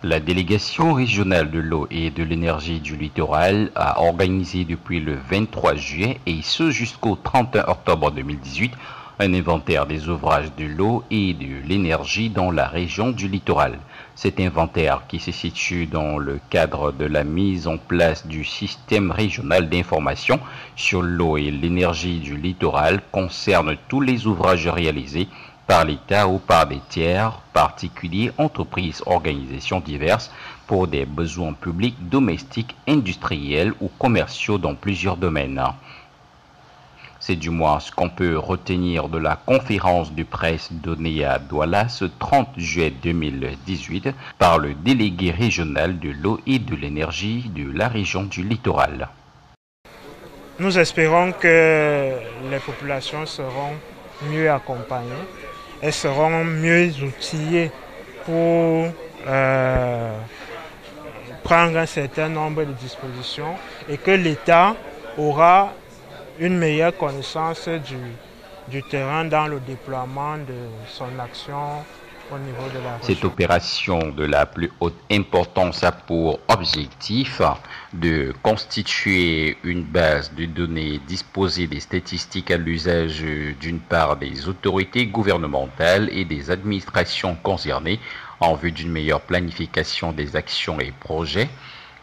La délégation régionale de l'eau et de l'énergie du littoral a organisé depuis le 23 juillet et ce jusqu'au 31 octobre 2018 un inventaire des ouvrages de l'eau et de l'énergie dans la région du littoral. Cet inventaire, qui se situe dans le cadre de la mise en place du système régional d'information sur l'eau et l'énergie du littoral, concerne tous les ouvrages réalisés par l'État ou par des tiers, particuliers, entreprises, organisations diverses pour des besoins publics, domestiques, industriels ou commerciaux dans plusieurs domaines. C'est du moins ce qu'on peut retenir de la conférence de presse donnée à Douala ce 30 juillet 2018 par le délégué régional de l'eau et de l'énergie de la région du littoral. Nous espérons que les populations seront mieux accompagnées, elles seront mieux outillées pour prendre un certain nombre de dispositions et que l'État aura une meilleure connaissance du terrain dans le déploiement de son action au niveau de la région. Cette opération de la plus haute importance a pour objectif de constituer une base de données disposée des statistiques à l'usage d'une part des autorités gouvernementales et des administrations concernées en vue d'une meilleure planification des actions et projets,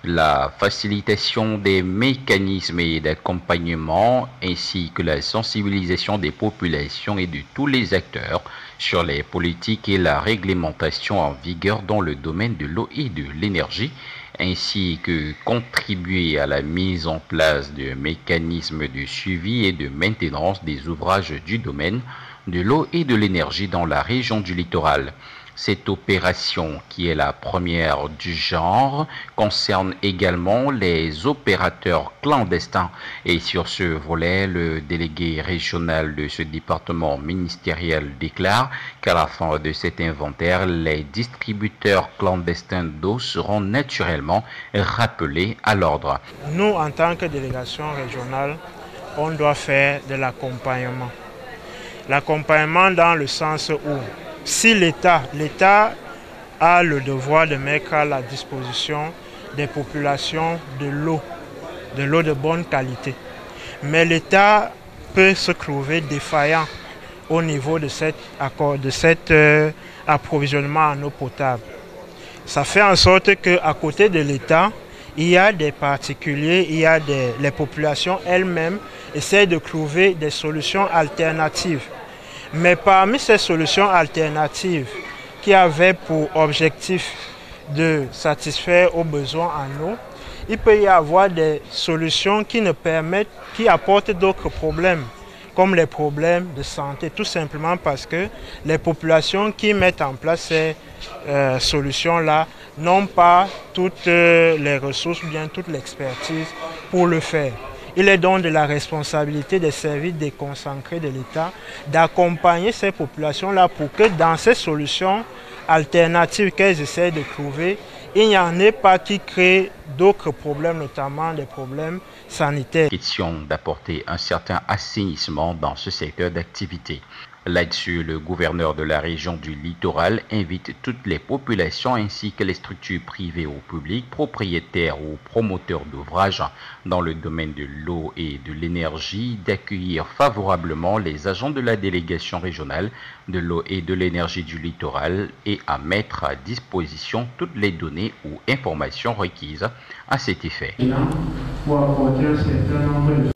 la facilitation des mécanismes d'accompagnement ainsi que la sensibilisation des populations et de tous les acteurs sur les politiques et la réglementation en vigueur dans le domaine de l'eau et de l'énergie, ainsi que contribuer à la mise en place de mécanismes de suivi et de maintenance des ouvrages du domaine de l'eau et de l'énergie dans la région du littoral. Cette opération, qui est la première du genre, concerne également les opérateurs clandestins. Et sur ce volet, le délégué régional de ce département ministériel déclare qu'à la fin de cet inventaire, les distributeurs clandestins d'eau seront naturellement rappelés à l'ordre. Nous, en tant que délégation régionale, on doit faire de l'accompagnement. L'accompagnement dans le sens où si l'État a le devoir de mettre à la disposition des populations de l'eau de bonne qualité. Mais l'État peut se trouver défaillant au niveau de cet approvisionnement en eau potable. Ça fait en sorte qu'à côté de l'État, il y a des particuliers, les populations elles-mêmes essaient de trouver des solutions alternatives. Mais parmi ces solutions alternatives qui avaient pour objectif de satisfaire aux besoins en eau, il peut y avoir des solutions qui apportent d'autres problèmes, comme les problèmes de santé, tout simplement parce que les populations qui mettent en place ces solutions-là n'ont pas toutes les ressources ou bien toute l'expertise pour le faire. Il est donc de la responsabilité des services déconcentrés de l'État d'accompagner ces populations-là pour que dans ces solutions alternatives qu'elles essaient de trouver, il n'y en ait pas qui créent d'autres problèmes, notamment des problèmes sanitaires. Question d'apporter un certain assainissement dans ce secteur d'activité. Là-dessus, le gouverneur de la région du littoral invite toutes les populations ainsi que les structures privées ou publiques, propriétaires ou promoteurs d'ouvrages dans le domaine de l'eau et de l'énergie d'accueillir favorablement les agents de la délégation régionale de l'eau et de l'énergie du littoral et à mettre à disposition toutes les données ou informations requises à cet effet. Pour apporter un certain nombre de